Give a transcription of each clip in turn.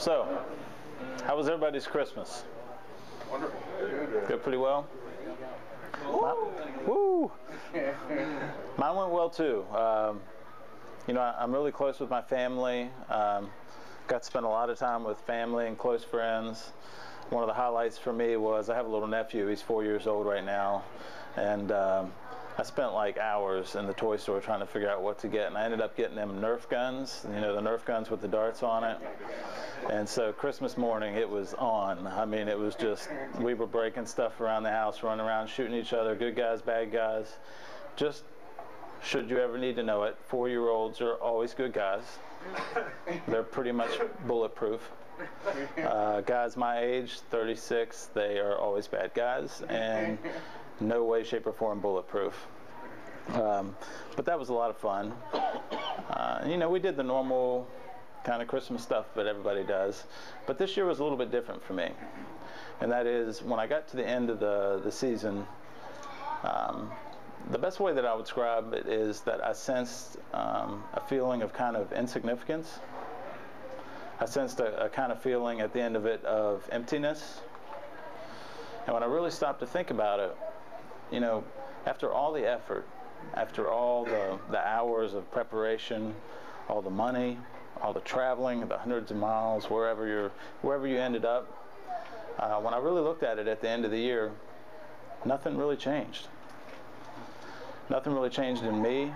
So, how was everybody's Christmas? Wonderful. Go pretty well? Woo! Mine went well too. You know, I'm really close with my family. Got to spend a lot of time with family and close friends. One of the highlights for me was I have a little nephew. He's 4 years old right now, and I spent like hours in the toy store trying to figure out what to get, and I ended up getting them Nerf guns, you know, the Nerf guns with the darts on it. And so Christmas morning, it was on. I mean, it was just, we were breaking stuff around the house, running around, shooting each other, good guys, bad guys. Just, should you ever need to know it, 4-year-olds are always good guys. They're pretty much bulletproof. Guys my age, 36, they are always bad guys, and no way, shape, or form bulletproof. But that was a lot of fun. You know, we did the normal kind of Christmas stuff that everybody does, but this year was a little bit different for me. And that is, when I got to the end of the season, the best way that I would describe it is that I sensed a feeling of kind of insignificance. I sensed a kind of feeling at the end of it of emptiness. And when I really stopped to think about it, you know, after all the effort, after all the hours of preparation, all the money, all the traveling, the hundreds of miles, wherever you ended up, when I really looked at it at the end of the year, nothing really changed. Nothing really changed in me.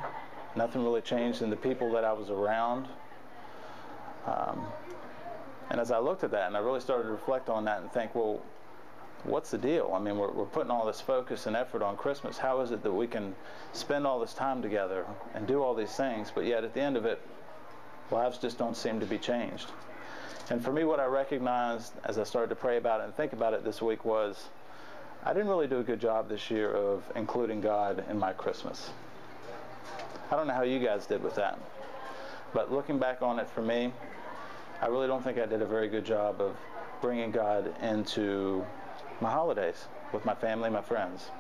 Nothing really changed in the people that I was around. And as I looked at that and I really started to reflect on that and think, well, what's the deal? I mean, we're putting all this focus and effort on Christmas. How is it that we can spend all this time together and do all these things, but yet at the end of it, lives just don't seem to be changed? And for me, what I recognized as I started to pray about it and think about it this week was, I didn't really do a good job this year of including God in my Christmas. I don't know how you guys did with that, but looking back on it for me, I really don't think I did a very good job of bringing God into my holidays with my family, my friends.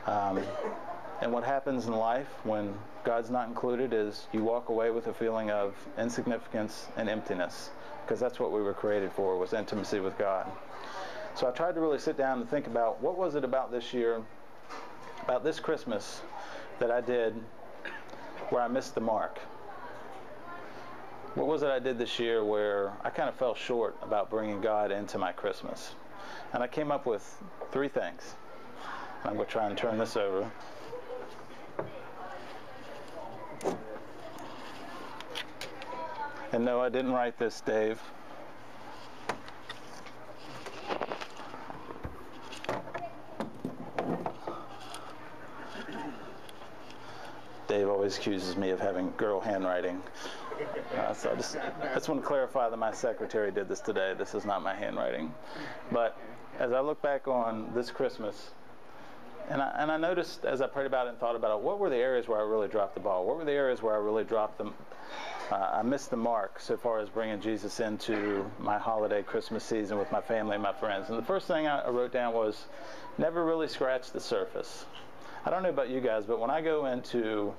And what happens in life when God's not included is you walk away with a feeling of insignificance and emptiness, because that's what we were created for, was intimacy with God. So I tried to really sit down and think about what was it about this year, about this Christmas, that I did where I missed the mark. What was it I did this year where I kind of fell short about bringing God into my Christmas? And I came up with 3 things. I'm going to try and turn this over. And no, I didn't write this, Dave. Dave always accuses me of having girl handwriting. So I just want to clarify that my secretary did this today. This is not my handwriting. But as I look back on this Christmas, and I noticed as I prayed about it and thought about it, what were the areas where I really dropped the ball? What were the areas where I really dropped them? I missed the mark so far as bringing Jesus into my holiday Christmas season with my family and my friends. And the first thing I wrote down was, never really scratch the surface. I don't know about you guys, but when I go into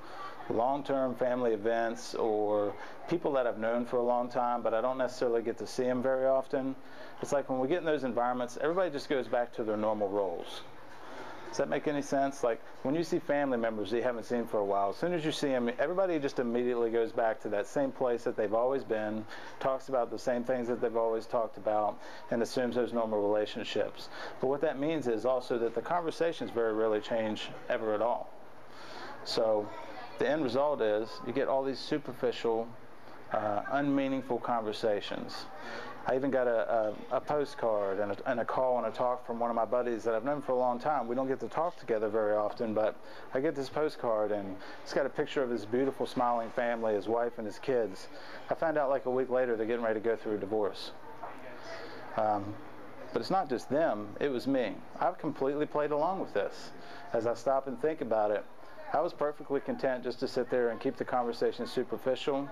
long-term family events or people that I've known for a long time, but I don't necessarily get to see them very often, it's like when we get in those environments, everybody just goes back to their normal roles. Does that make any sense? Like when you see family members that you haven't seen for a while, as soon as you see them, everybody just immediately goes back to that same place that they've always been, talks about the same things that they've always talked about, and assumes those normal relationships. But what that means is also that the conversations very rarely change ever at all. So the end result is you get all these superficial, unmeaningful conversations. I even got a postcard and a call and a talk from one of my buddies that I've known for a long time. We don't get to talk together very often, but I get this postcard and it's got a picture of his beautiful smiling family, his wife and his kids. I found out like a week later they're getting ready to go through a divorce. But it's not just them, it was me. I've completely played along with this. As I stop and think about it, I was perfectly content just to sit there and keep the conversation superficial.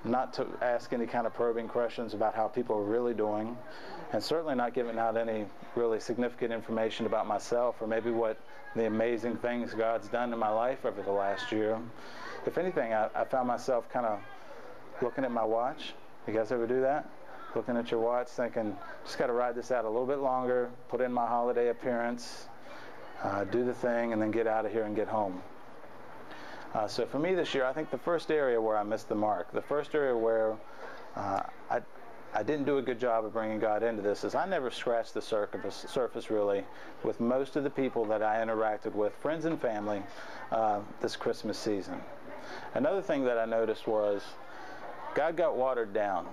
Not to ask any kind of probing questions about how people are really doing, and certainly not giving out any really significant information about myself or maybe what the amazing things God's done in my life over the last year. If anything, I found myself kind of looking at my watch. You guys ever do that? looking at your watch, thinking, just got to ride this out a little bit longer, put in my holiday appearance, do the thing, and then get out of here and get home. So for me this year, I think the first area where I missed the mark, the first area where I didn't do a good job of bringing God into this is I never scratched the surface really with most of the people that I interacted with, friends and family, this Christmas season. Another thing that I noticed was God got watered down.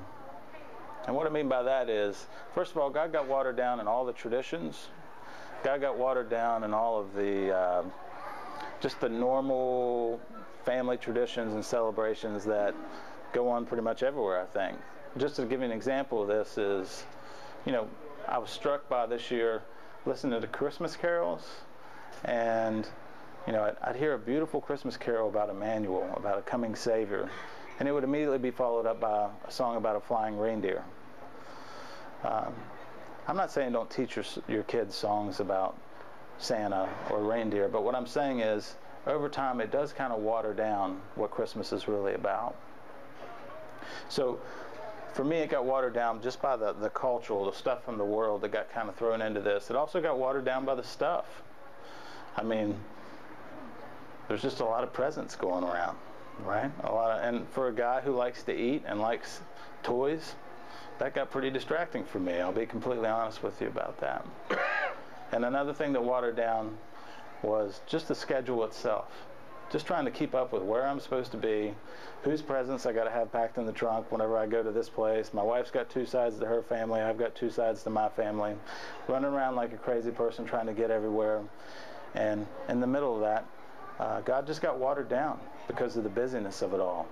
And what I mean by that is, first of all, God got watered down in all the traditions. God got watered down in all of the just the normal family traditions and celebrations that go on pretty much everywhere, I think. Just to give you an example of this is, I was struck by this year listening to Christmas carols, and I'd hear a beautiful Christmas carol about Emmanuel, about a coming Savior, and it would immediately be followed up by a song about a flying reindeer. I'm not saying don't teach your kids songs about Santa or reindeer, but what I'm saying is, over time, it does kind of water down what Christmas is really about. So, for me, it got watered down just by the cultural, the stuff from the world that got kind of thrown into this. It also got watered down by the stuff. I mean, there's just a lot of presents going around, right? And for a guy who likes to eat and likes toys, that got pretty distracting for me. I'll be completely honest with you about that. And another thing that watered down was just the schedule itself. Just trying to keep up with where I'm supposed to be, whose presents I got to have packed in the trunk whenever I go to this place. My wife's got two sides to her family. I've got two sides to my family. Running around like a crazy person trying to get everywhere. And in the middle of that, God just got watered down because of the busyness of it all.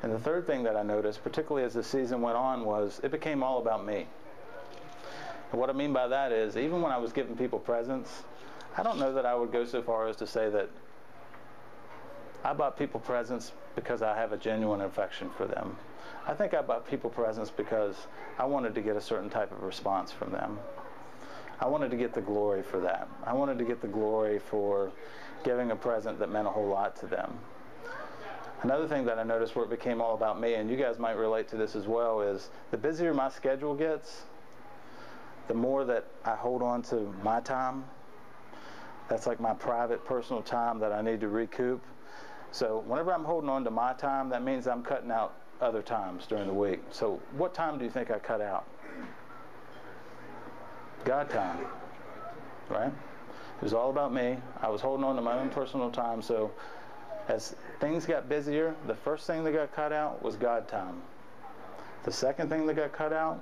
And the third thing that I noticed, particularly as the season went on, was it became all about me. And what I mean by that is, even when I was giving people presents, I don't know that I would go so far as to say that I bought people presents because I have a genuine affection for them. I think I bought people presents because I wanted to get a certain type of response from them. I wanted to get the glory for that. I wanted to get the glory for giving a present that meant a whole lot to them. Another thing that I noticed where it became all about me, and you guys might relate to this as well, is the busier my schedule gets, the more that I hold on to my time. That's like my private, personal time that I need to recoup. So whenever I'm holding on to my time, that means I'm cutting out other times during the week. So what time do you think I cut out? God time, right? It was all about me. I was holding on to my own personal time. So as things got busier, the first thing that got cut out was God time. The second thing that got cut out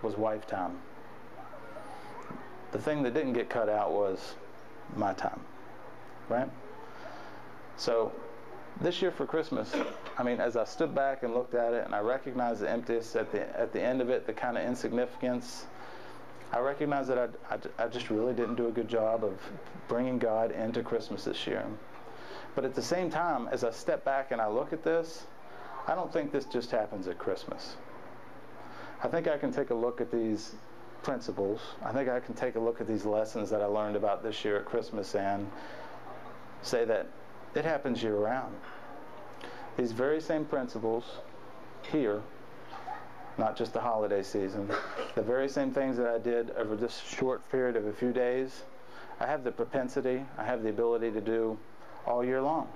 was wife time. The thing that didn't get cut out was my time, right? So this year for Christmas, I mean, as I stood back and looked at it and I recognized the emptiness at the end of it, the kind of insignificance, I recognized that I just really didn't do a good job of bringing God into Christmas this year. But at the same time, as I step back and I look at this, I don't think this just happens at Christmas. I think I can take a look at these principles. I think I can take a look at these lessons that I learned about this year at Christmas and say that it happens year-round. These very same principles here, not just the holiday season, the very same things that I did over this short period of a few days, I have the propensity, I have the ability to do all year long.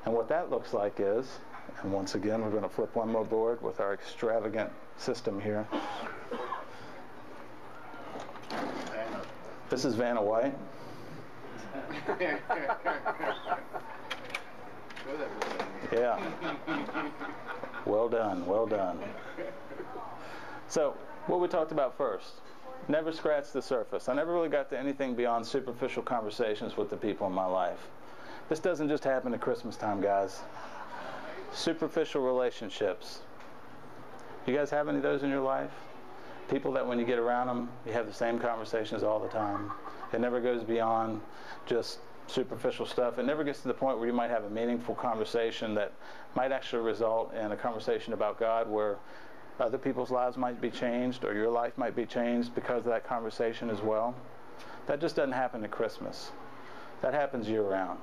And what that looks like is, and once again we're going to flip one more board with our extravagant system here. This is Vanna White. Yeah. Well done, well done. So, what we talked about first, never scratched the surface. I never really got to anything beyond superficial conversations with the people in my life. This doesn't just happen at Christmas time, guys. Superficial relationships. You guys have any of those in your life? People that when you get around them, you have the same conversations all the time. It never goes beyond just superficial stuff. It never gets to the point where you might have a meaningful conversation that might actually result in a conversation about God where other people's lives might be changed or your life might be changed because of that conversation as well. That just doesn't happen at Christmas. That happens year-round.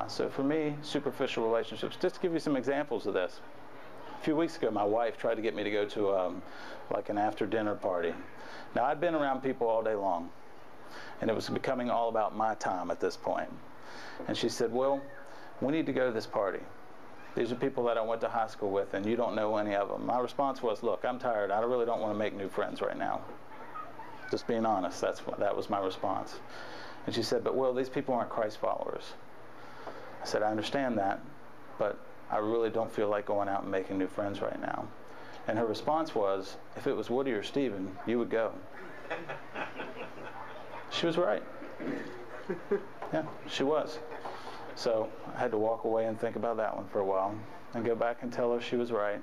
So for me, superficial relationships, just to give you some examples of this. few weeks ago, my wife tried to get me to go to like an after-dinner party. Now, I'd been around people all day long, and it was becoming all about my time at this point. And she said, "Will, we need to go to this party. These are people that I went to high school with, and you don't know any of them." My response was, "Look, I'm tired. I really don't want to make new friends right now." Just being honest, that was my response. And she said, "But Will, these people aren't Christ followers." I said, "I understand that, but I really don't feel like going out and making new friends right now." And her response was, "If it was Woody or Steven, you would go." She was right. Yeah, she was. So I had to walk away and think about that one for a while and go back and tell her she was right.